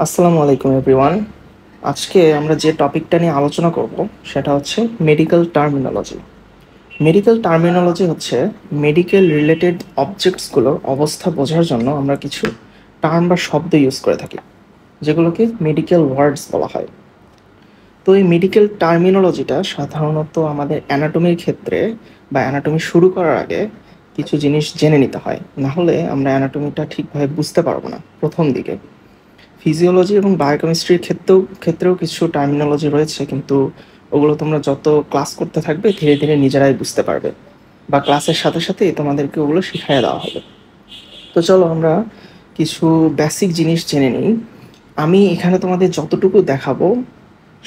আসসালামু আলাইকুম এভরিওয়ান। আজকে আমরা যে টপিকটা নিয়ে আলোচনা করব সেটা হচ্ছে মেডিকেল টার্মিনোলজি। মেডিকেল টার্মিনোলজি হচ্ছে মেডিকেল রিলেটেড অবজেক্টসগুলোর অবস্থা বোঝার জন্য আমরা কিছু টার্ম বা শব্দ ইউজ করে থাকি, যেগুলোকে মেডিকেল ওয়ার্ডস বলা হয়। তো এই মেডিকেল টার্মিনোলজিটা সাধারণত আমাদের অ্যানাটমির ক্ষেত্রে বা অ্যানাটমি শুরু করার আগে কিছু জিনিস জেনে নিতে হয়, না হলে আমরা অ্যানাটমিটা ঠিকভাবে বুঝতে পারবো না প্রথম দিকে। ফিজিওলজি এবং বায়োকেমিস্ট্রির ক্ষেত্রেও কিছু টার্মিনোলজি রয়েছে, কিন্তু ওগুলো তোমরা যত ক্লাস করতে থাকবে ধীরে ধীরে নিজেরাই বুঝতে পারবে, বা ক্লাসের সাথে সাথেই তোমাদেরকে ওগুলো শিখিয়ে দেওয়া হবে। তো চলো আমরা কিছু বেসিক জিনিস জেনে নিই। আমি এখানে তোমাদের যতটুকু দেখাবো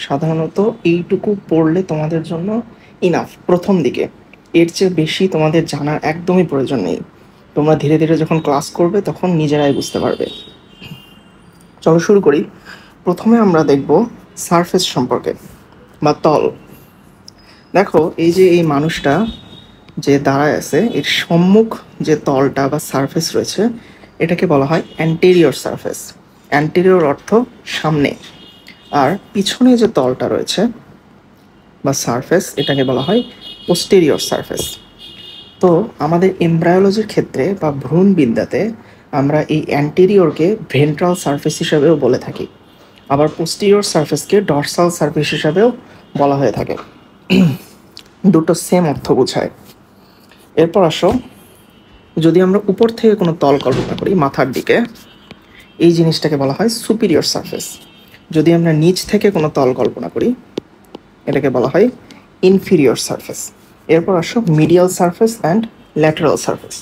সাধারণত এইটুকু পড়লে তোমাদের জন্য ইনাফ প্রথম দিকে। এর চেয়ে বেশি তোমাদের জানার একদমই প্রয়োজন নেই। তোমরা ধীরে ধীরে যখন ক্লাস করবে তখন নিজেরাই বুঝতে পারবে। চলো শুরু করি। প্রথমে আমরা দেখব সারফেস সম্পর্কে বা তল। দেখো, এই যে এই মানুষটা যে দাঁড়ায় আছে, এর সম্মুখ যে তলটা বা সারফেস রয়েছে এটাকে বলা হয় অ্যান্টেরিয়র সারফেস। অ্যান্টেরিয়র অর্থ সামনে, আর পিছনে যে তলটা রয়েছে বা সারফেস এটাকে বলা হয় পোস্টেরিয়র সারফেস। তো আমাদের এমব্রায়োলজির ক্ষেত্রে বা ভ্রূণবিদ্যাতে আমরা এই অ্যান্টেরিয়রকে ভেন্ট্রাল সারফেস হিসাবেও বলে থাকি, আবার পোস্টিরিয়র সারফেসকে ডর্সাল সারফেস হিসাবেও বলা হয়ে থাকে। দুটো সেম অর্থ বোঝায়। এরপর আসো, যদি আমরা উপর থেকে কোনো তল কল্পনা করি মাথার দিকে, এই জিনিসটাকে বলা হয় সুপিরিয়র সারফেস। যদি আমরা নিচ থেকে কোনো তল কল্পনা করি এটাকে বলা হয় ইনফিরিয়র সারফেস। এরপর আসো medial surface and lateral surface.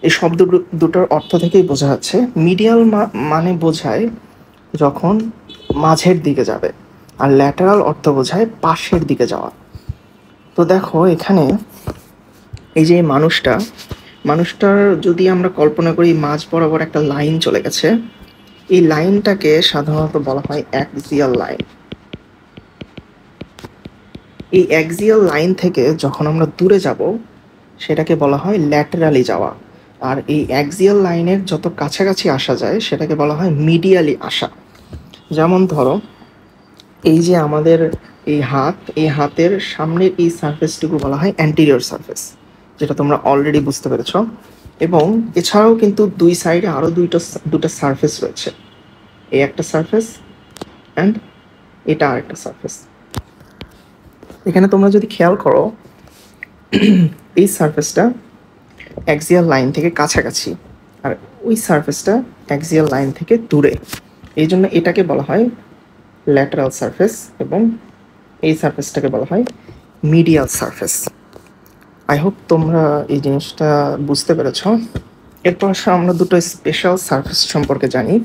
এই শব্দ দুটোর অর্থ থেকেই বোঝা যাচ্ছে মিডিয়াল মানে বোঝায় যখন মাঝের দিকে যাবে, আর ল্যাটারাল অর্থ বোঝায় পাশের দিকে যাওয়া। তো দেখো এখানে এই যে মানুষটার যদি আমরা কল্পনা করি মাঝ বরাবর একটা লাইন চলে গেছে, এই লাইনটাকে সাধারণত বলা হয় অ্যাক্সিয়াল লাইন। এই অ্যাক্সিয়াল লাইন থেকে যখন আমরা দূরে যাব সেটাকে বলা হয় ল্যাটারালি যাওয়া, আর এই অ্যাক্সিয়াল লাইনের যত কাছাকাছি আসা যায় সেটাকে বলা হয় মিডিয়ালি আসা। যেমন ধরো, এই যে আমাদের এই হাতের সামনের এই সারফেসটুকু বলা হয় অ্যান্টেরিয়র সারফেস, যেটা তোমরা অলরেডি বুঝতে পেরেছো। এবং এছাড়াও কিন্তু দুই সাইডে আরও দুটো সারফেস রয়েছে, এই একটা সারফেস অ্যান্ড এটা আরেকটা সারফেস। এখানে তোমরা যদি খেয়াল করো, এই সারফেসটা অ্যাক্সিয়াল লাইন থেকে কাছাকাছি, আর ওই সারফেসটা অ্যাক্সিয়াল লাইন থেকে দূরে। এই জন্য এটাকে বলা হয় ল্যাটারাল সারফেস এবং এই সারফেসটাকে বলা হয় মিডিয়াল সারফেস। আই হোপ তোমরা এই জিনিসটা বুঝতে পেরেছ। এরপর আসলে আমরা দুটো স্পেশাল সারফেস সম্পর্কে জানি।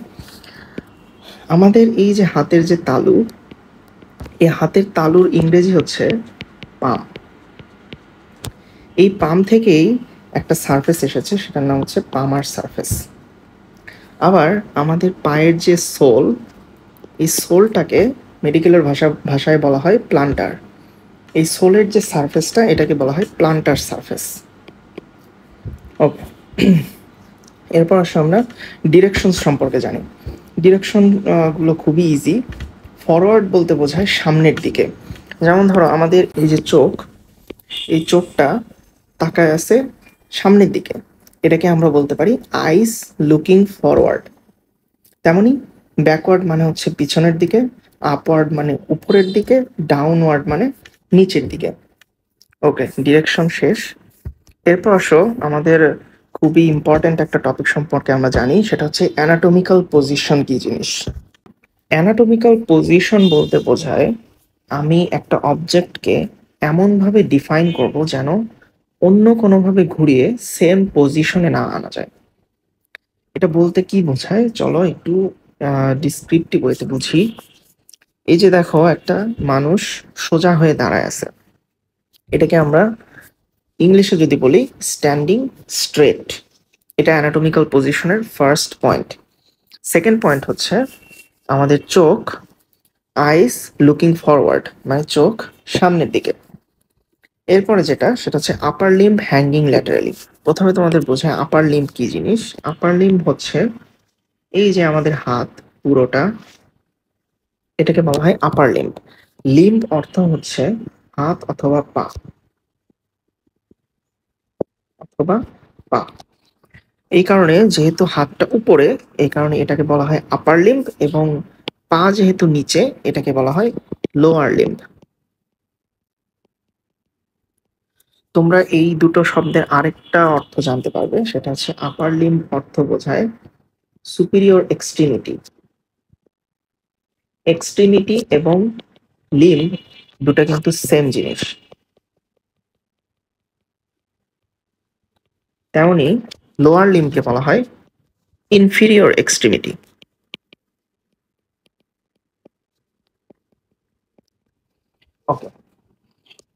আমাদের এই যে হাতের যে তালু, এই হাতের তালুর ইংরেজি হচ্ছে পাম। এই পাম থেকেই একটা সারফেস এসেছে, সেটার নাম হচ্ছে পামার সারফেস। আবার আমাদের পায়ের যে সোল, এই সোলটাকে মেডিকেলের ভাষায় বলা হয় প্লান্টার। এই সোলের যে সারফেসটা এটাকে বলা হয় প্লান্টার সারফেস। ওকে, এরপর আসলে আমরা ডিরেকশন সম্পর্কে জানি। ডিরেকশন গুলো খুবই ইজি। ফরওয়ার্ড বলতে বোঝায় সামনের দিকে। যেমন ধরো আমাদের এই যে চোখ, এই চোখটা তাকায় আছে সামনের দিকে, এটাকে আমরা বলতে পারি আইস লুকিং ফরওয়ার্ড। তেমনি ব্যাকওয়ার্ড মানে হচ্ছে পিছনের দিকে, আপওয়ার্ড মানে উপরের দিকে, ডাউনওয়ার্ড মানে নিচের দিকে। ওকে, ডিরেকশন শেষ। এরপর আসো আমাদের খুবই ইম্পর্ট্যান্ট একটা টপিক সম্পর্কে আমরা জানি, সেটা হচ্ছে অ্যানাটমিক্যাল পজিশন কি জিনিস। অ্যানাটমিক্যাল পজিশন বলতে বোঝায় আমি একটা অবজেক্টকে এমনভাবে ডিফাইন করব যেন অন্য কোনোভাবে ঘুরিয়ে সেম পজিশনে না আনা যায়। এটা বলতে কি বোঝায় চলো একটু ডিসক্রিপটিভ ওয়েতে বুঝি। এই যে দেখো একটা মানুষ সোজা হয়ে দাঁড়ায় আছে, এটাকে আমরা ইংলিশে যদি বলি স্ট্যান্ডিং স্ট্রেট। এটা অ্যানাটমিক্যাল পজিশনের ফার্স্ট পয়েন্ট। সেকেন্ড পয়েন্ট হচ্ছে আমাদের চোখ আইস লুকিং ফরওয়ার্ড, মানে চোখ সামনের দিকে। এরপরে যেটা সেটা হচ্ছে আপার লিম্ব হ্যাঙ্গিং ল্যাটারালি। প্রথমে তোমাদের বোঝায় আপার লিম্ব কি জিনিস। আপার লিম্ব হচ্ছে এই যে আমাদের হাত, পুরোটা, এটাকে বলা হয় আপার লিম্ব। লিম্ব অর্থ হচ্ছে হাত অথবা পা, অথবা পা। এই কারণে যেহেতু হাতটা উপরে, এই কারণে এটাকে বলা হয় আপার লিম্ব, এবং পা যেহেতু নিচে, এটাকে বলা হয় লোয়ার লিম্ব। তোমরা এই দুটো শব্দের আরেকটা অর্থ জানতে পারবে, সেটা হচ্ছে আপার লিম্ব অর্থ বোঝায় সুপিরিয়র এক্সট্রিমিটি। এক্সট্রিমিটি এবং লিম্ব দুটো কিন্তু সেম জিনিস। তেমনি লোয়ার লিম্বকে বলা হয় ইনফিরিয়র এক্সট্রিমিটি। ওকে,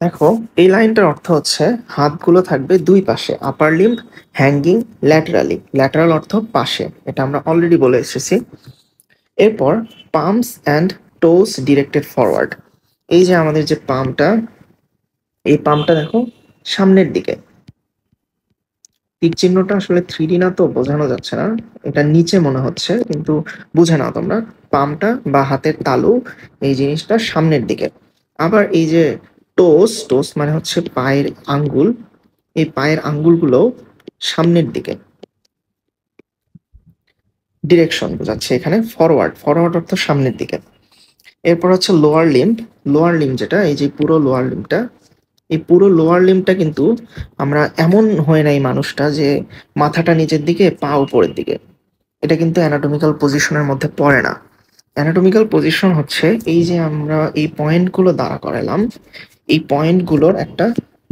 দেখো এই লাইনটার অর্থ হচ্ছে হাতগুলো থাকবে দুই পাশে, আপার লিম্ব হ্যাঙ্গিং ল্যাটারালি। ল্যাটারাল অর্থ পাশে, এটা আমরা অলরেডি বলে এসেছি। এরপর পামস অ্যান্ড টোস ডিরেক্টেড ফরওয়ার্ড। এই যে আমাদের যে পামটা, এই পামটা দেখো সামনের দিকে। তীর চিহ্নটা আসলে 3D না, তো বোঝানো যাচ্ছে না, এটা নিচে মনে হচ্ছে, কিন্তু বুঝে নাও তোমরা। পামটা বা হাতের তালু, এই জিনিসটা সামনের দিকে। আবার এই যে টোস, টোস মানে হচ্ছে পায়ের আঙ্গুল, এই পায়ের আঙ্গুলগুলো সামনের দিকে। ডিরেকশন বোঝাচ্ছে এখানে ফরওয়ার্ড, ফরওয়ার্ড অর্থ সামনের দিকে। এরপর হচ্ছে লোয়ার লিম্ব। লোয়ার লিম্ব যেটা, এই যে পুরো লোয়ার লিম্বটা, এই পুরো লোয়ার লিম্বটা কিন্তু আমরা এমন হয় নাই মানুষটা যে মাথাটা নিচের দিকে পা উপরের দিকে, এটা কিন্তু অ্যানাটমিক্যাল পজিশনের মধ্যে পড়ে না। অ্যানাটমিক্যাল পজিশন হচ্ছে এই যে আমরা এই পয়েন্টগুলো দাঁড়া করালাম, এই পয়েন্টগুলোর একটা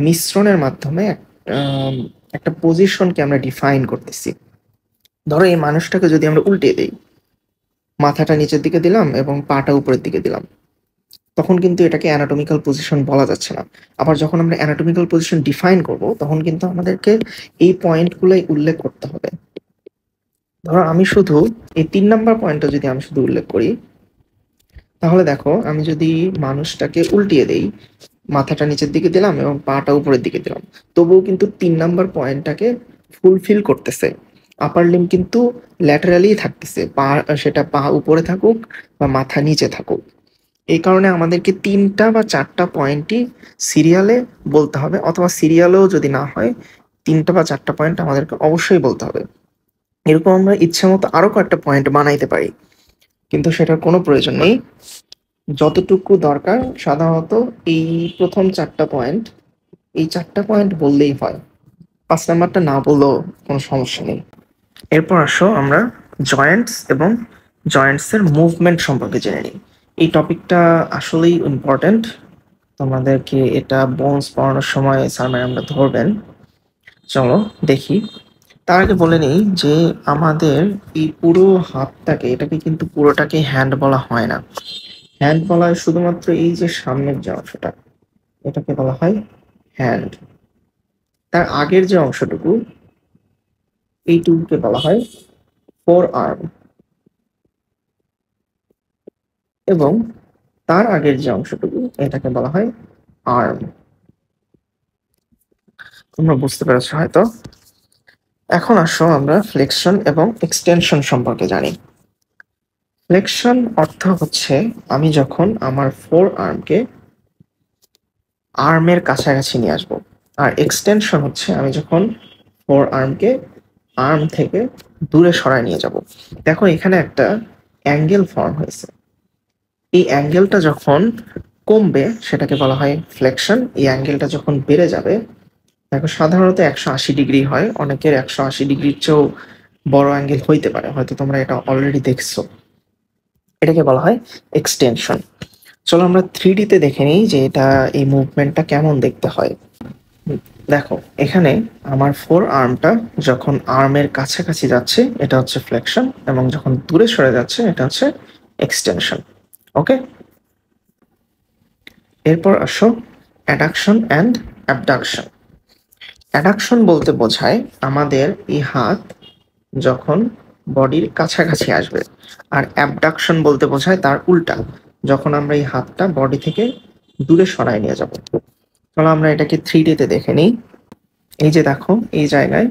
মিশ্রণের মাধ্যমে একটা পজিশনকে আমরা ডিফাইন করতেছি। ধরো এই মানুষটাকে যদি আমরা উল্টিয়ে দিই, মাথাটা নিচের দিকে দিলাম এবং পাটা উপরের দিকে দিলাম, তখন কিন্তু এটাকে অ্যানাটমিক্যাল পজিশন বলা যাচ্ছে না। আবার যখন আমরা অ্যানাটমিক্যাল পজিশন ডিফাইন করব, তখন কিন্তু আমাদেরকে এই পয়েন্টগুলোই উল্লেখ করতে হবে। ধরো আমি শুধু এই 3 নাম্বার পয়েন্টটা যদি আমি শুধু উল্লেখ করি, তাহলে দেখো আমি যদি মানুষটাকে উল্টিয়ে দেই, মাথাটা নিচের দিকে দিলাম এবং পাটা উপরের দিকে দিলাম, তবুও কিন্তু 3 নাম্বার পয়েন্টটাকে ফুলফিল করতেছে। আপার লিম্ব কিন্তু ল্যাটারালি থাকতেছে, পা, সেটা পা উপরে থাকুক বা মাথা নিচে থাকুক। এই কারণে আমাদেরকে 3টা বা 4টা পয়েন্টই সিরিয়ালে বলতে হবে, অথবা সিরিয়ালেও যদি না হয় 3টা বা 4টা পয়েন্ট আমাদেরকে অবশ্যই বলতে হবে। এরকম আমরা ইচ্ছে মতো আরো কয়েকটা পয়েন্ট বানাইতে পারি, কিন্তু সেটার কোনো প্রয়োজন নেই। যতটুকু দরকার সাধারণত এই প্রথম 4টা পয়েন্ট, এই 4টা পয়েন্ট বললেই হয়, 5 নাম্বারটা না বললেও কোনো সমস্যা নেই। এরপর আসো আমরা জয়েন্টস এবং জয়েন্টসের মুভমেন্ট সম্পর্কে জেনে নিই। এই টপিকটা আসলেই ইম্পর্ট্যান্ট, তোমাদেরকে এটা বোনস পড়ানোর সময় স্যার ম্যাডামরা ধরবেন। চলো দেখি। তার আগে বলে নেই যে আমাদের এই পুরো হাতটাকে, এটাকে কিন্তু পুরোটাকে হ্যান্ড বলা হয় না। হ্যান্ড বলা হয় শুধুমাত্র এই যে সামনের যে অংশটা, এটাকে বলা হয় হ্যান্ড। তার আগের যে অংশটুকু, এইটুকুকে বলা হয় ফোর আর্ম, এবং তার আগের যে অংশটুকু, এটাকে বলা হয় আর্ম। তোমরা বুঝতে পেরেছো হয়তো। এখন আসো আমরা ফ্লেকশন এবং এক্সটেনশন সম্পর্কে জানি। ফ্লেকশন অর্থ হচ্ছে আমি যখন আমার ফোর আর্মকে আর্মের কাছাকাছি নিয়ে আসবো, আর এক্সটেনশন হচ্ছে আমি যখন ফোর আর্মকে আর্ম থেকে দূরে সরায় নিয়ে যাব। দেখো এখানে একটা অ্যাঙ্গেল ফর্ম হয়েছে, এই অ্যাঙ্গেলটা যখন কমবে সেটাকে বলা হয় ফ্লেকশন। এই অ্যাঙ্গেলটা যখন বেড়ে যাবে, দেখো সাধারণত 180 ডিগ্রি হয়, অনেকের 180 ডিগ্রির চেয়েও বড় অ্যাঙ্গেল হইতে পারে, হয়তো তোমরা এটা অলরেডি দেখছো, এটাকে বলা হয় এক্সটেনশন। চলো আমরা 3D-তে দেখে নিই যে এটা, এই মুভমেন্টটা কেমন দেখতে হয়। দেখো এখানে আমার ফোর আর্মটা যখন আর্মের কাছাকাছি যাচ্ছে, এটা হচ্ছে ফ্লেকশন, এবং যখন দূরে সরে যাচ্ছে, এটা হচ্ছে এক্সটেনশন। ওকে, এরপর আসো অ্যাডাকশন অ্যান্ড অ্যাবডাকশন। অ্যাডাকশন বলতে বোঝায় আমাদের এই হাত যখন বডির কাছাকাছি আসবে, আর অ্যাবডাকশন বলতে বোঝায় তার উল্টা, যখন আমরা এই হাতটা বডি থেকে দূরে সরায় নিয়ে যাব। চলো আমরা এটাকে 3D-তে দেখে নিই। এই যে দেখো এই জায়গায়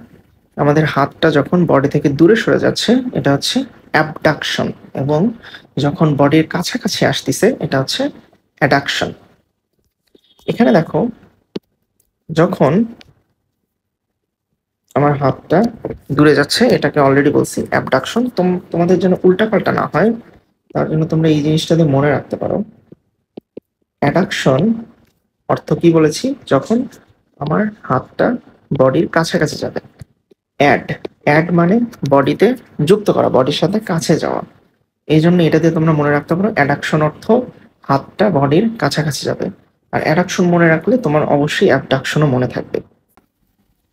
আমাদের হাতটা যখন বডি থেকে দূরে সরে যাচ্ছে, এটা হচ্ছে অ্যাবডাকশন। এবং যখন বডির কাছাকাছি আসতেছে এটা হচ্ছে অ্যাডাকশন। এখানে দেখো, যখন আমার হাতটা দূরে যাচ্ছে এটাকে অলরেডি বলছি অ্যাবডাকশন। তোমাদের জন্য উল্টাপাল্টা না হয় তার জন্য তোমরা এই জিনিসটাতে মনে রাখতে পারো। অ্যাডাকশন অর্থ কি বলেছি? যখন আমার হাতটা বডির কাছাকাছি যাবে। অ্যাড, অ্যাড মানে বডিতে যুক্ত করা, বডির সাথে কাছে যাওয়া। এই জন্য এটা দিয়ে তোমরা মনে রাখতে পারো অ্যাডাকশন অর্থ হাতটা বডির কাছাকাছি যাবে। আর অ্যাডাকশন মনে রাখলে তোমার অবশ্যই অ্যাবডাকশনও মনে থাকবে।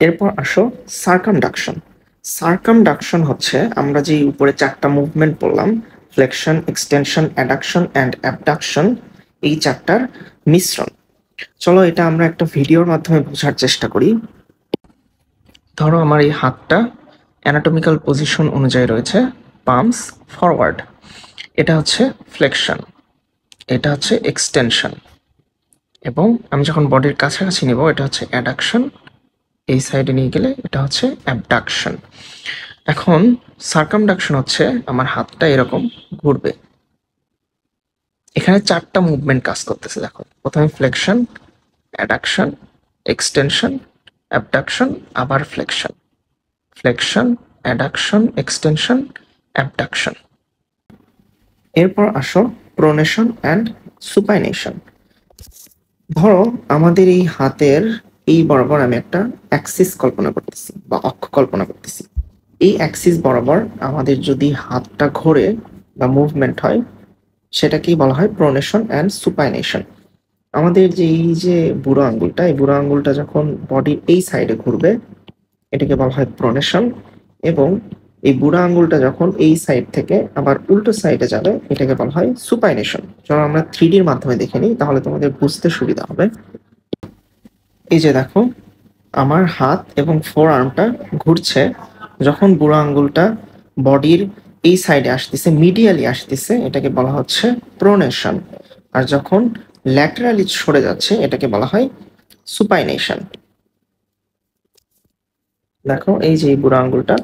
এরপর আসো সার্কামডাকশন। সার্কামডাকশন হচ্ছে আমরা যে উপরে 4টা মুভমেন্ট বললাম, flexion, extension, addiction and abduction, এই 4টার মিশ্রণ। চলো এটা আমরা একটা ভিডিওর মাধ্যমে বোঝার চেষ্টা করি। ধরো আমার এই হাতটা অ্যানাটমিক্যাল পজিশন অনুযায়ী রয়েছে পামস ফরওয়ার্ড, এটা হচ্ছে ফ্লেকশন, এটা হচ্ছে এক্সটেনশন, এবং আমি যখন বডির কাছাকাছি নেব এটা হচ্ছে অ্যাডাকশন, এই সাইডে নিয়ে গেলে এটা হচ্ছে অ্যাবডাকশন। এখন সার্কামডাকশন হচ্ছে আমার হাতটা এরকম ঘুরবে। এখানে 4টা মুভমেন্ট কাজ করতেছে। দেখো, প্রথমে ফ্লেকশন, অ্যাডাকশন, এক্সটেনশন, অ্যাবডাকশন, আবার flexion, flexion, addiction, extension, abduction. এরপর আসো প্রোনেশন অ্যান্ড সুপাইনেশন। ধরো আমাদের এই হাতের এই বরাবর আমি একটা অ্যাক্সিস কল্পনা করতেছি বা অক্ষ কল্পনা করতেছি। এই অ্যাক্সিস বরাবর আমাদের যদি হাতটা ঘোরে বা মুভমেন্ট হয় সেটাকেই বলা হয় প্রোনেশন অ্যান্ড সুপাইনেশন। আমাদের যে এই যে বুড়ো আঙ্গুলটা, এই বুড়ো আঙ্গুলটা যখন বডির এই সাইডে ঘুরবে এটাকে বলা হয় প্রোনেশন, এবং এই বুড়ো আঙ্গুলটা যখন এই সাইড থেকে আবার উল্টো সাইডে যাবে এটাকে বলা হয় সুপাইনেশন। চলো আমরা 3Dর মাধ্যমে দেখে নিই, তাহলে তোমাদের বুঝতে সুবিধা হবে। এই যে দেখো, আমার হাত এবং ফোর আর্মটা ঘুরছে। যখন বুড়ো আঙ্গুলটা বডির এই সাইডে আসতেছে, মিডিয়ালি আসতেছে, এটাকে বলা হচ্ছে প্রোনেশন। আর যখন ল্যাটারালি সরে যাচ্ছে এটাকে বলা হয় সুপাইনেশন। দেখো এই যে এই বুড়ো আঙ্গুলটা,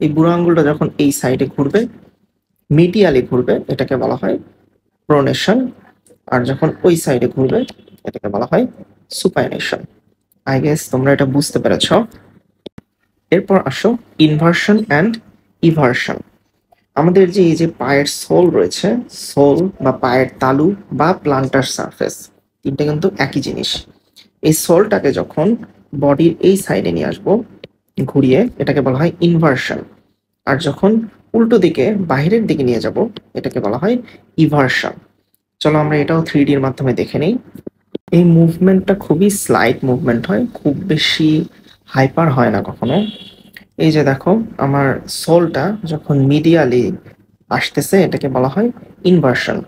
এই বুড়ো আঙ্গুলটা যখন এই সাইডে ঘুরবে, মিডিয়ালি ঘুরবে, এটাকে বলা হয় প্রোনেশন। আর যখন ওই সাইডে ঘুরবে এটাকে বলা হয় সুপাইনেশন। আই গেস তোমরা এটা বুঝতে পেরেছ। এরপর আসো ইনভার্সন অ্যান্ড ইভার্সন। আমাদের যে এই যে পায়ের সোল রয়েছে, সোল বা পায়ের তালু বা প্লান্টার সারফেস, তিনটা কিন্তু একই জিনিস। এই সোলটাকে যখন বডির এই সাইডে নিয়ে আসবো ঘুরিয়ে, এটাকে বলা হয় ইনভার্সন। আর যখন উল্টো দিকে বাহিরের দিকে নিয়ে যাব এটাকে বলা হয় ইভার্সন। চলো আমরা এটাও 3Dর মাধ্যমে দেখে নিই। এই মুভমেন্টটা খুবই স্লাইট মুভমেন্ট হয়, খুব বেশি হাইপার হয় না কখনো। এই যে দেখো, আমার সোলটা যখন মিডিয়ালি আসতেছে এটাকে বলা হয় ইনভার্সন,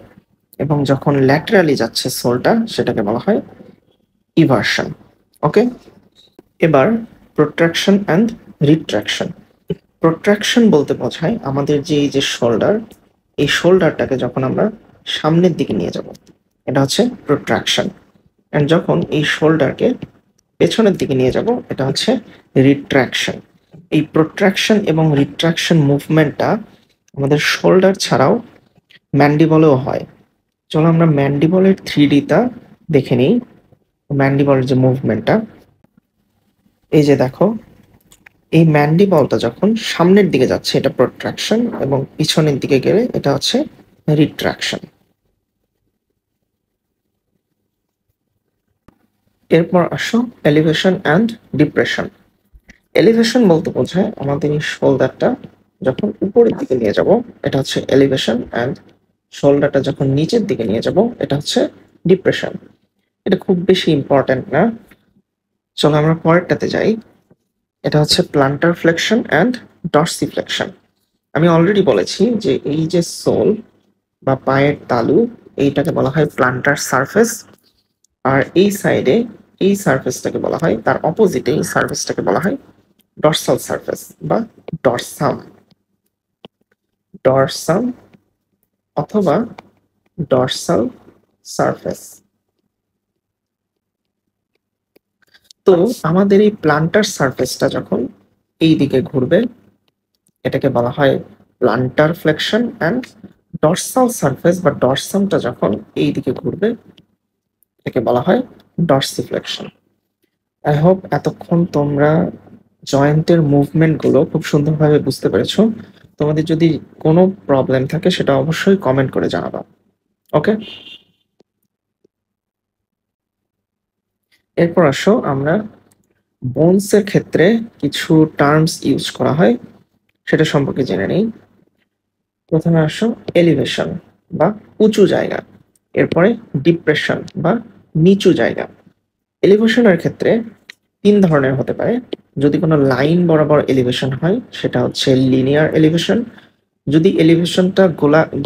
এবং যখন ল্যাটারালি যাচ্ছে সোলটা সেটাকে বলা হয় ইভার্সন। ওকে, এবার প্রোট্রাকশন অ্যান্ড রিট্রাকশন। প্রোট্রাকশন বলতে বোঝায় আমাদের যে এই যে শোল্ডার, এই শোল্ডারটাকে যখন আমরা সামনের দিকে নিয়ে যাব এটা হচ্ছে প্রোট্রাকশন। অ্যান্ড যখন এই শোল্ডারকে পেছনের দিকে নিয়ে যাব এটা হচ্ছে রিট্রাকশন। এই প্রোট্রাকশন এবং রিট্রাকশন মুভমেন্টটা আমাদের শোল্ডার ছাড়াও ম্যান্ডিবলেও হয়। চলো আমরা ম্যান্ডিবলের 3Dটা দেখে নিই। ম্যান্ডিবলের যে মুভমেন্টটা, এই যে দেখো, এই ম্যান্ডিবলটা যখন সামনের দিকে যাচ্ছে এটা প্রোট্রাকশন, এবং পিছনের দিকে গেলে এটা হচ্ছে রিট্রাকশন। এরপর আসো এলিভেশন অ্যান্ড ডিপ্রেশন। এলিভেশন বলতে বোঝায় আমাদের এই শোল্ডারটা যখন উপরের দিকে নিয়ে যাব এটা হচ্ছে এলিভেশন, অ্যান্ড শোল্ডারটা যখন নিচের দিকে নিয়ে যাব এটা হচ্ছে ডিপ্রেশন। এটা খুব বেশি ইম্পর্টেন্ট না। চলো আমরা পরেরটাতে যাই। এটা হচ্ছে প্লান্টার ফ্লেকশন অ্যান্ড ডর্সিফ্লেকশন। আমি অলরেডি বলেছি যে এই যে সোল বা পায়ের তালু, এইটাকে বলা হয় প্লান্টার সারফেস। আর এই সাইডে এই সারফেসটাকে বলা হয়, তার অপোজিটে এই সারফেসটাকে বলা হয় ডর্সাল সারফেস বা ডরসাম, ডরসাম অথবা ডরসাল সারফেস। তো আমাদের এই প্লান্টার সারফেসটা যখন এই দিকে ঘুরবে এটাকে বলা হয় plantar flexion and dorsal surface বা ডর্সামটা যখন এই দিকে ঘুরবে এটাকে বলা হয় ডর্সিফ্লেকশন। আই হোপ এতক্ষণ তোমরা জয়েন্টের মুভমেন্ট গুলো খুব সুন্দরভাবে বুঝতে পেরেছো। তোমাদের যদি কোনো প্রবলেম থাকে সেটা অবশ্যই কমেন্ট করে জানাবা। ওকে, এরপর আসো আমরা বোনসের ক্ষেত্রে কিছু টার্মস ইউজ করা হয় সেটা সম্পর্কে জেনে নিই। প্রথমে আসো এলিভেশন বা উঁচু জায়গা, এরপরে ডিপ্রেশন বা নিচু জায়গা। এলিভেশনের ক্ষেত্রে তিন ধরনের হতে পারে। যদি কোনো লাইন বরাবর এলিভেশন হয় সেটা হচ্ছে লিনিয়ার এলিভেশন। যদি এলিভেশনটা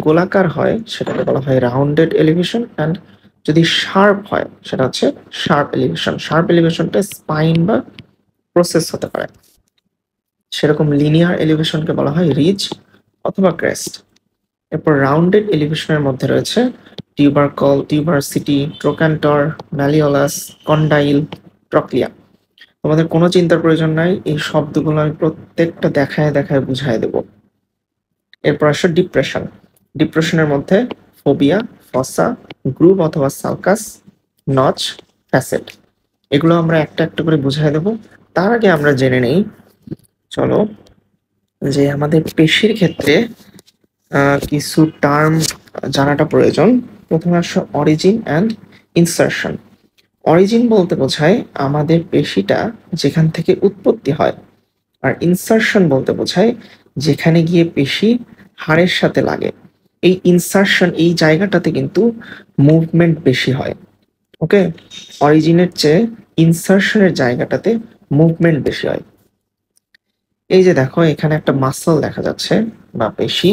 গোলাকার হয় সেটাকে বলা হয় রাউন্ডেড এলিভেশন। অ্যান্ড যদি শার্প হয় সেটা হচ্ছে শার্প এলিভেশন। শার্প এলিভেশনটা স্পাইন বা প্রসেস হতে পারে। সেরকম লিনিয়ার এলিভেশনকে বলা হয় রিজ অথবা ক্রেস্ট। এরপর রাউন্ডেড এলিভেশনের মধ্যে রয়েছে টিউবারকল, টিউবারসিটি, ট্রোক্যান্টর, ম্যালিওলাস, কন্ডাইল, ট্রক্লিয়া। তোমাদের কোনো চিন্তার প্রয়োজন নাই, এই শব্দগুলো আমি প্রত্যেকটা দেখায় দেখায় বুঝাই দেব। এরপর আসো ডিপ্রেশন। ডিপ্রেশনের মধ্যে ফোবিয়া, ফসা, গ্রুভ অথবা সালকাস, নচ, ফ্যাসেট। এগুলো আমরা একটা একটা করে বুঝাই দেব। তার আগে আমরা জেনে নেই, চলো, যে আমাদের পেশির ক্ষেত্রে কিছু টার্ম জানাটা প্রয়োজন। প্রথমে আসো অরিজিন অ্যান্ড ইনসারশন। অরিজিন বলতে বোঝায় আমাদের পেশিটা যেখান থেকে উৎপত্তি হয়, আর ইনসারশন বলতে বোঝায় যেখানে গিয়ে পেশি হাড়ের সাথে লাগে। এই ইনসারশন এই জায়গাটাতে কিন্তু মুভমেন্ট বেশি হয়। ওকে, অরিজিনের চেয়ে ইনসারশনের জায়গাটাতে মুভমেন্ট বেশি হয়। এই যে দেখো এখানে একটা মাসল দেখা যাচ্ছে বা পেশি,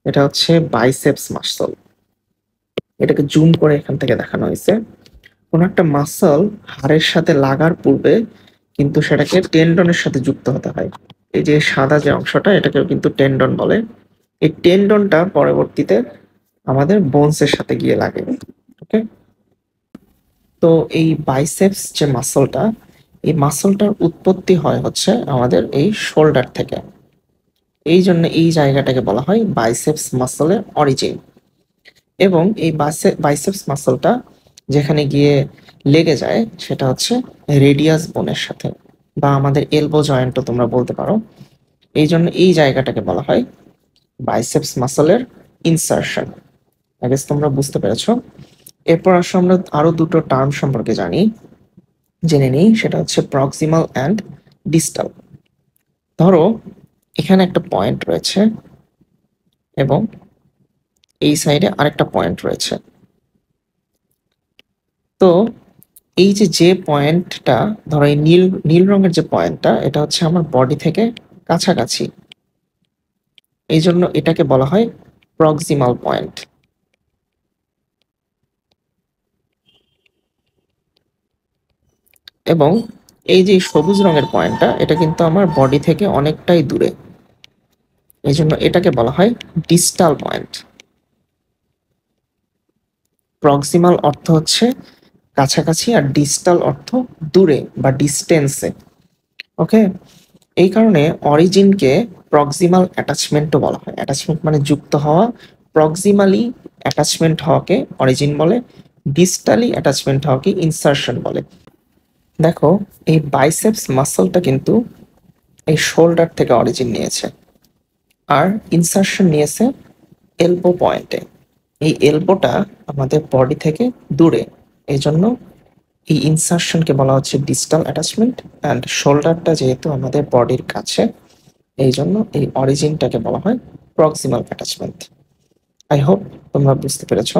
এটা হচ্ছে বাইসেপস মাসল। এটাকে জুম করে এখান থেকে দেখানো হয়েছে। কোন একটা মাসল হাড়ের সাথে লাগার পূর্বে কিন্তু সেটাকে টেন্ডনের সাথে যুক্ত হতে হয়। এই যে সাদা যে অংশটা এটাকেও কিন্তু টেন্ডন বলে। এই টেন্ডনটা পরবর্তীতে আমাদের বোনসের সাথে গিয়ে লাগে। ওকে, তো এই বাইসেপস যে মাসলটা, এই মাসলটার উৎপত্তি হয় হচ্ছে আমাদের এই শোল্ডার থেকে। এই জন্য এই জায়গাটাকে বলা হয় বাইসেপস মাসলের অরিজিন। এবং এই বাইসেপস মাসলটা যেখানে গিয়ে লেগে যায় সেটা হচ্ছে রেডিয়াস বোনের সাথে, বা আমাদের এলবো জয়েন্টও তোমরা বলতে পারো। এই জন্য এই জায়গাটাকে বলা হয় বাইসেপস মাসলের ইনসারশন। আই গেস তোমরা বুঝতে পেরেছো। এরপর আসো আমরা আরো দুটো টার্ম সম্পর্কে জেনে নিই, সেটা হচ্ছে প্রক্সিমাল অ্যান্ড ডিস্টাল। ধরো এখানে একটা পয়েন্ট রয়েছে এবং এই সাইডে আরেকটা পয়েন্ট রয়েছে। তো এই যে যে পয়েন্টটা, ধরো এই নীল নীল রঙের যে পয়েন্টটা, এটা হচ্ছে আমার বডি থেকে কাছাকাছি। এই জন্য এটাকে বলা হয় প্রক্সিমাল পয়েন্ট। এবং এই যে সবুজ রঙের পয়েন্টটা, এটা কিন্তু আমার বডি থেকে অনেকটাই দূরে। এই জন্য এটাকে বলা হয় ডিস্টাল পয়েন্ট। প্রক্সিমাল অর্থ হচ্ছে কাছাকাছি, আর ডিস্টাল অর্থ দূরে বা ডিস্টেন্সে। ওকে, এই কারণে অরিজিনকে প্রক্সিমাল অ্যাটাচমেন্টও বলা হয়। অ্যাটাচমেন্ট মানে যুক্ত হওয়া। প্রক্সিমালি অ্যাটাচমেন্ট হওয়াকে অরিজিন বলে, ডিস্টালি অ্যাটাচমেন্ট হওয়াকে ইনসারশন বলে। দেখো এই বাইসেপস মাসলটা কিন্তু এই শোল্ডার থেকে অরিজিন নিয়েছে, আর ইনসারশন নিয়েছে এলবো পয়েন্টে। এই এলবোটা আমাদের বডি থেকে দূরে। এই জন্য এই ইনসারশনকে বলা হচ্ছে ডিস্টাল অ্যাটাচমেন্ট, অ্যান্ড শোল্ডারটা যেহেতু আমাদের বডির কাছে, এই জন্য এই অরিজিনটাকে বলা হয় প্রক্সিমাল অ্যাটাচমেন্ট। আই হোপ তোমরা বুঝতে পেরেছো।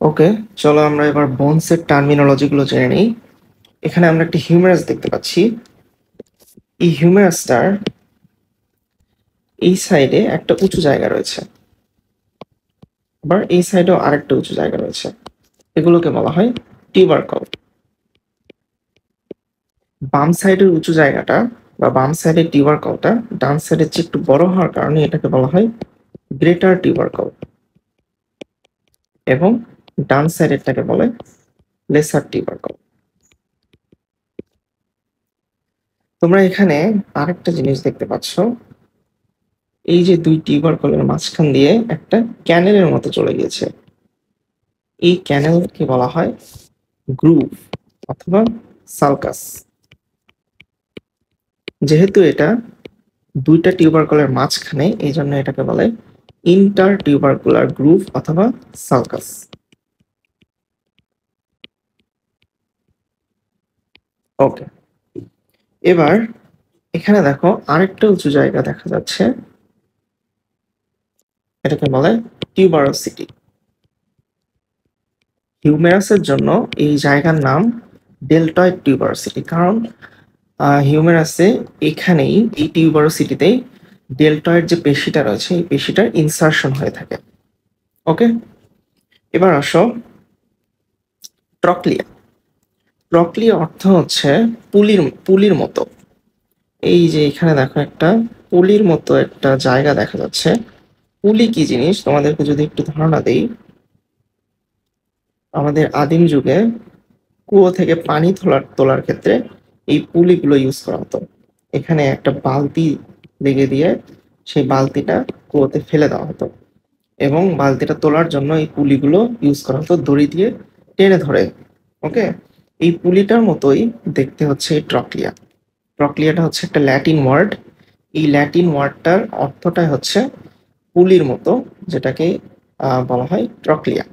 ওকে, চলো আমরা এবার বোনসের টার্মিনোলজি গুলো জেনে নিই। এখানে আমরা একটি হিউমেরাস দেখতে পাচ্ছি। এই হিউমেরাসটার এই সাইডে একটা উঁচু জায়গা রয়েছে, আবার এই সাইডেও আরেকটা উঁচু জায়গা রয়েছে। এগুলোকে বলা হয় টিউবারকল। বাম সাইডের উঁচু জায়গাটা বা বাম সাইডের টিউবারকলটা ডান সাইডের চেয়ে একটু বড় হওয়ার কারণে এটাকে বলা হয় গ্রেটার টিউবারকল, এবং ডান সাইডেরটাকে বলে লেসার টিউবারকল। তোমরা এখানে আরেকটা জিনিস দেখতে পাচ্ছ, এই যে দুই টিউবারকলের মাঝখান দিয়ে একটা ক্যানেলের মতো চলে গিয়েছে, এই ক্যানেলকে বলা হয় গ্রুভ অথবা সালকাস। যেহেতু এটা দুইটা টিউবারকলের মাঝখানে, এই জন্য এটাকে বলে ইন্টার টিউবারকুলার গ্রুভ অথবা সালকাস। ওকে, এবার এখানে দেখো আরেকটা উঁচু জায়গা দেখা যাচ্ছে, এটাকে বলে টিউবারোসিটি। হিউমেরাসের জন্য এই জায়গার নাম ডেল্টয়েড টিউবারোসিটি, কারণ হিউমেরাসে এখানেই এই টিউবারোসিটিতেই ডেল্টয়েড যে পেশিটা রয়েছে এই পেশিটার ইনসারশন হয়ে থাকে। ওকে, এবার আসো ট্রক্লিয়া। ট্রক্লিয়া অর্থ হচ্ছে পুলির পুলির মতো। এই যে এখানে দেখো একটা পুলির মতো একটা জায়গা দেখা যাচ্ছে। পুলি কি জিনিস তোমাদেরকে যদি একটু ধারণা দেই, আমাদের আদিম যুগে কুয়ো থেকে পানি তোলার ক্ষেত্রে এই পুলিগুলো ইউজ করা হতো। এখানে একটা বালতি লেগে দিয়ে সেই বালতিটা কুয়োতে ফেলে দেওয়া হতো এবং বালতিটা তোলার জন্য এই পুলিগুলো ইউজ করা হতো দড়ি দিয়ে টেনে ধরে। ওকে, এই পুলিটার মতোই দেখতে হচ্ছে এই ট্রক্লিয়া। ট্রক্লিয়াটা হচ্ছে একটা ল্যাটিন ওয়ার্ড। এই ল্যাটিন ওয়ার্ডটার অর্থটাই হচ্ছে পুলির মতো, যেটাকে বলা হয় ট্রক্লিয়া।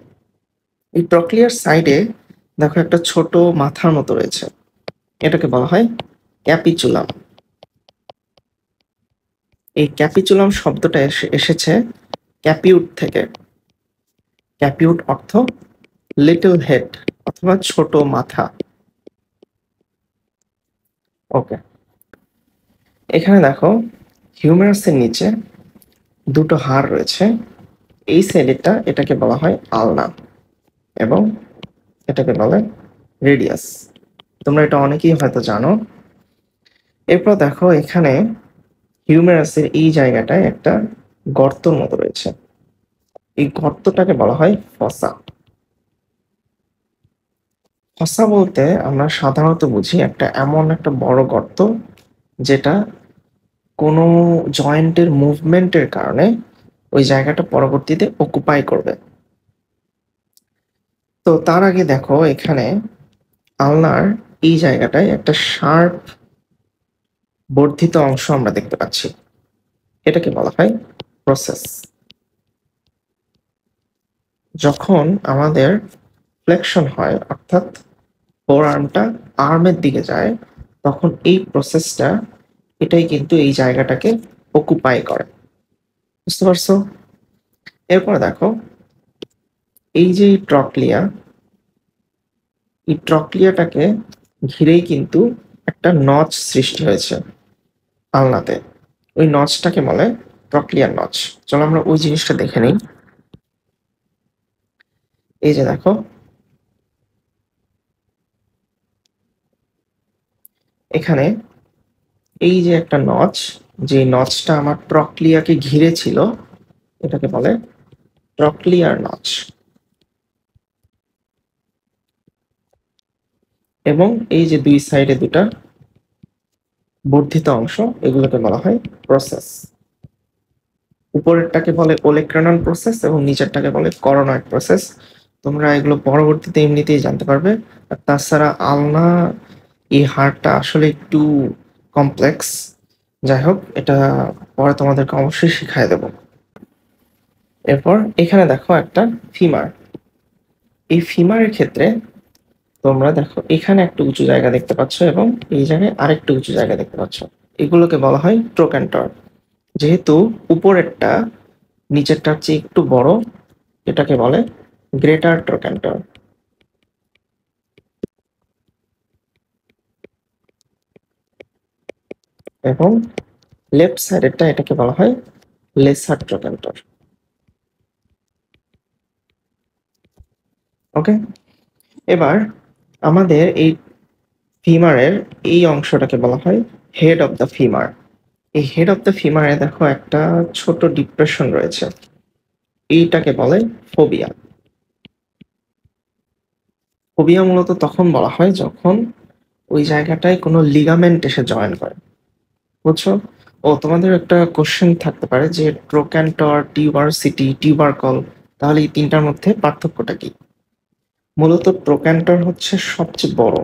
এই ট্রক্লিয়ার সাইডে দেখো একটা ছোট মাথার মতো রয়েছে, এটাকে বলা হয় ক্যাপিচুলাম। এই ক্যাপিচুলাম শব্দটা এসেছে ক্যাপিউট থেকে। ক্যাপিউট অর্থ লিটল হেড অথবা ছোট মাথা। ওকে, এখানে দেখো হিউমেরাসের নিচে দুটো হাড় রয়েছে। এই সাইডেরটা এটাকে বলা হয় আলনা এবং এটাকে বলে রেডিয়াস। তোমরা এটা অনেকেই হয়তো জানো। এরপর দেখো এখানে হিউমেরাসের এই জায়গাটায় একটা গর্তর মতো রয়েছে, এই গর্তটাকে বলা হয় ফসা। ফসা বলতে আমরা সাধারণত বুঝি একটা এমন একটা বড় গর্ত যেটা কোনো জয়েন্টের মুভমেন্টের কারণে ওই জায়গাটা পরবর্তীতে অকুপাই করবে। তো তার আগে দেখো এখানে আলনার এই জায়গাটায় একটা শার্প বর্ধিত অংশ আমরা দেখতে পাচ্ছি, এটাকে বলা হয় প্রসেস। যখন আমাদের ফ্লেকশন হয় অর্থাৎ ফোর আর্মটা আর্মের দিকে যায়, তখন এই প্রসেসটা এটাই কিন্তু এই জায়গাটাকে অকুপাই করে। বুঝতে পারছো? এরপর দেখো এই যে ট্রক্লিয়া, এই ট্রক্লিয়াটাকে ঘিরেই কিন্তু একটা নচ সৃষ্টি হয়েছে আলনাতে। ওই নচটাকে বলে ট্রক্লিয়ার নচ। চলো আমরা ওই জিনিসটা দেখে নিই। এই যে দেখো এখানে এই যে একটা নচ, যে নচটা আমার ট্রক্লিয়াকে ঘিরে ছিল, এটাকে বলে ট্রক্লিয়ার নচ। এবং এই যে দুই সাইডে দুটা বর্ধিত অংশ, এগুলোকে বলা হয় প্রসেস। উপরেরটাকে বলে ওলেক্রানাল প্রসেস এবং নিচেরটাকে বলে করোনয়েড প্রসেস। তোমরা এগুলো পরবর্তীতে এমনিতেই জানতে পারবে। আর তাছাড়া আলনা এই হাড়টা আসলে একটু কমপ্লেক্স। যাই হোক, এটা পরে তোমাদেরকে অবশ্যই শিখাই দেব। এরপর এখানে দেখো একটা ফিমার। এই ফিমারের ক্ষেত্রে তোমরা দেখো এখানে একটা উঁচু জায়গা দেখতে পাচ্ছ এবং এই জায়গায় আরেকটা উঁচু জায়গা দেখতে পাচ্ছ, এগুলোকে বলা হয় ট্রোক্যান্টর। যেহেতু উপরেরটা নিচেরটার চেয়ে একটু বড়, এটাকে বলে গ্রেটার ট্রোক্যান্টর। এবং লেফট সাইডেরটা এটাকে বলা হয় লেসার ট্রোক্যান্টর। ওকে, এবার আমাদের এই ফিমারের এই অংশটাকে বলা হয় হেড অফ দ্য ফিমার। এই হেড অফ দ্য ফিমারে দেখো একটা ছোট ডিপ্রেশন রয়েছে, এইটাকে বলে ফোবিয়া। ফোবিয়া মূলত তখন বলা হয় যখন ওই জায়গাটায় কোনো লিগামেন্ট এসে জয়েন করে। বুঝছো? তোমাদের একটা কোশ্চেন থাকতে পারে যে ট্রোক্যান্টর, টিউবারসিটি, টিউবারকল, তাহলে এই তিনটার মধ্যে পার্থক্যটা কি? মূলত ট্রোক্যান্টর হচ্ছে সবচেয়ে বড়,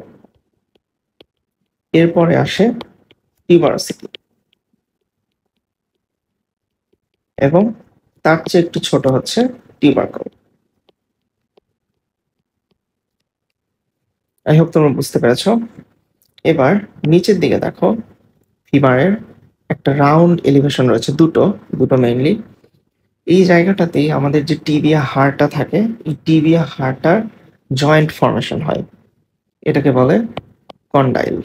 এরপরে আসে টিউবারসিটি এবং তার চেয়ে একটু ছোট হচ্ছে টিউবারকল। আই হোপ তোমরা বুঝতে পেরেছো। এবার নিচের দিকে দেখো, ফিমারের একটা রাউন্ড এলিভেশন রয়েছে, দুটো দুটো মেইনলি। এই জায়গাটাতেই আমাদের যে টিবিয়া হাড়টা থাকে, এই টিবিয়া হাড়টার জয়েন্ট ফর্মেশন হয়, এটাকে বলে কন্ডাইল।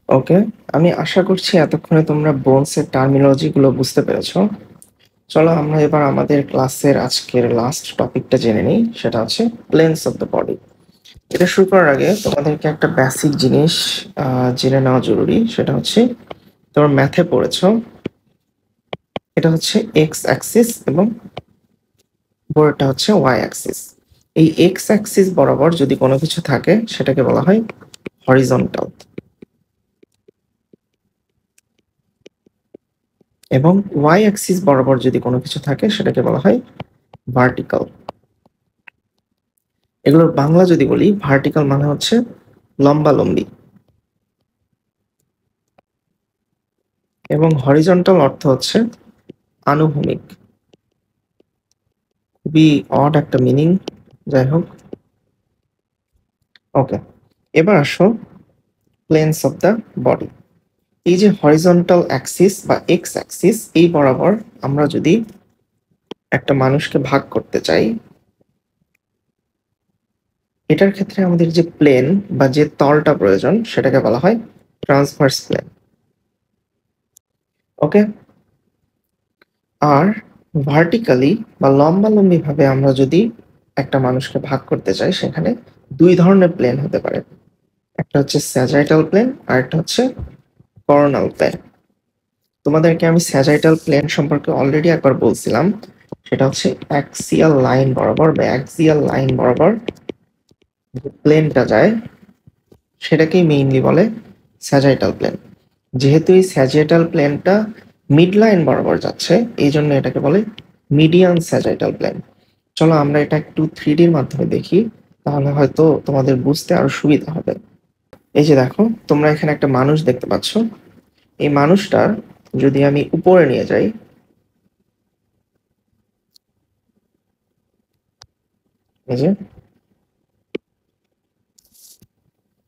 ওকে, আমি আশা করছি এতক্ষণে তোমরা বোনসের টার্মিনোলজি গুলো বুঝতে পেরেছো। চলো আমরা এবার আমাদের ক্লাসের আজকের লাস্ট টপিকটা জেনে নিই, সেটা হচ্ছে প্লেনস অফ দ্য বডি। এটা শুরু করার আগে তোমাদেরকে একটা বেসিক জিনিস জেনে নেওয়া জরুরি, সেটা হচ্ছে তোমরা ম্যাথে পড়েছো, এটা হচ্ছে এক্স অ্যাক্সিস এবং পরেরটা হচ্ছে ওয়াই অ্যাক্সিস। এই এক্স অ্যাক্সিস বরাবর যদি কোনো কিছু থাকে সেটাকে বলা হয় হরিজন্টাল, এবং ওয়াই অ্যাক্সিস বরাবর যদি কোনো কিছু থাকে সেটাকে বলা হয় ভার্টিক্যাল। এগুলোর বাংলা যদি বলি, ভার্টিক্যাল মানে হচ্ছে লম্বালম্বি, এবং হরিজন্টাল অর্থ হচ্ছে আনুভূমিক। খুবই অড একটা মিনিং, যাই হোক। ওকে, এবার আসো প্লেনস অফ দ্য বডি। এই যে হরিজন্টাল অ্যাক্সিস বা এক্স অ্যাক্সিস, এই বরাবর আমরা যদি একটা মানুষকে ভাগ করতে চাই, এটার ক্ষেত্রে আমাদের যে প্লেন বা যে তলটা প্রয়োজন সেটাকে বলা হয় ট্রান্সভার্স প্লেন। ওকে, আর ভার্টিক্যালি বা লম্বালম্বি ভাবে আমরা যদি একটা মানুষকে ভাগ করতে চাই, সেখানে দুই ধরনের প্লেন হতে পারে, একটা হচ্ছে স্যাজাইটাল প্লেন আর একটা হচ্ছে করোনাল প্লেন। তোমাদেরকে আমি স্যাজাইটাল প্লেন সম্পর্কে অলরেডি একবার বলছিলাম, সেটা হচ্ছে অ্যাক্সিয়াল লাইন বরাবর বা অ্যাক্সিয়াল লাইন বরাবর যে প্লেনটা যায় সেটাকেই মেইনলি বলে স্যাজাইটাল প্লেন। যেহেতু এই স্যাজিটাল প্লেনটা মিড লাইন বরাবর যাচ্ছে, এই জন্য এটাকে বলে মিডিয়ান স্যাজাইটাল প্লেন। চলো আমরা এটা একটু 3D মাধ্যমে দেখি, তাহলে হয়তো তোমাদের বুঝতে আরো সুবিধা হবে। এই যে দেখো, তোমরা এখানে একটা মানুষ দেখতে পাচ্ছ। এই মানুষটার যদি আমি উপরে নিয়ে যাই, এই যে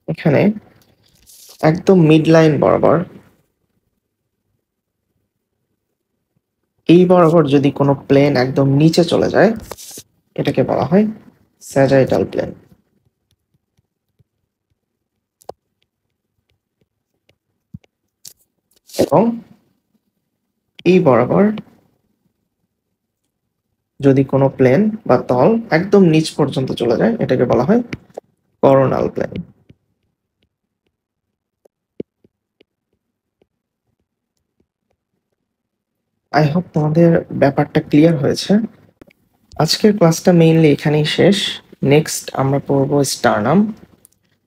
এখানে একদম মিড লাইন বরাবর, এই বরাবর যদি কোনো প্লেন একদম নিচে চলে যায়, এটাকে বলা হয় স্যাজাইটাল প্লেন। এবং এই বরাবর যদি কোনো প্লেন বা তল একদম নিচ পর্যন্ত চলে যায়, এটাকে বলা হয় করোনাল প্লেন। আই হোপ তোমাদের ব্যাপারটা ক্লিয়ার হয়েছে। আজকের ক্লাসটা মেইনলি এখানেই শেষ। নেক্সট আমরা পড়বো স্টারনাম।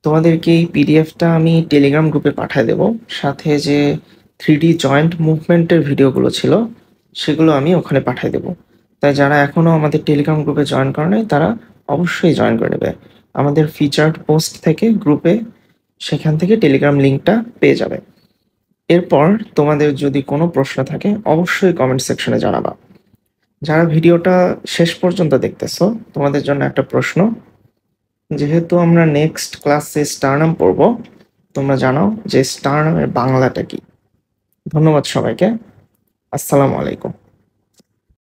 তোমাদেরকে এই পিডিএফটা আমি টেলিগ্রাম গ্রুপে পাঠিয়ে দেব, সাথে যে 3D জয়েন্ট মুভমেন্টের ভিডিওগুলো ছিল সেগুলো আমি ওখানে পাঠিয়ে দেব। তাই যারা এখনো আমাদের টেলিগ্রাম গ্রুপে জয়েন করে নাই, তারা অবশ্যই জয়েন করে নেবে। আমাদের ফিচার্ড পোস্ট থেকে গ্রুপে, সেখান থেকে টেলিগ্রাম লিঙ্কটা পেয়ে যাবে। এরপর তোমাদের যদি কোনো প্রশ্ন থাকে অবশ্যই কমেন্ট সেকশনে জানাবা। যারা ভিডিওটা শেষ পর্যন্ত দেখতেছো, তোমাদের জন্য একটা প্রশ্ন, যেহেতু আমরা নেক্সট ক্লাসে স্টারনাম পড়ব, তোমরা জানাও যে স্টারনামের বাংলাটা কি। ধন্যবাদ সবাইকে, আসসালামু আলাইকুম।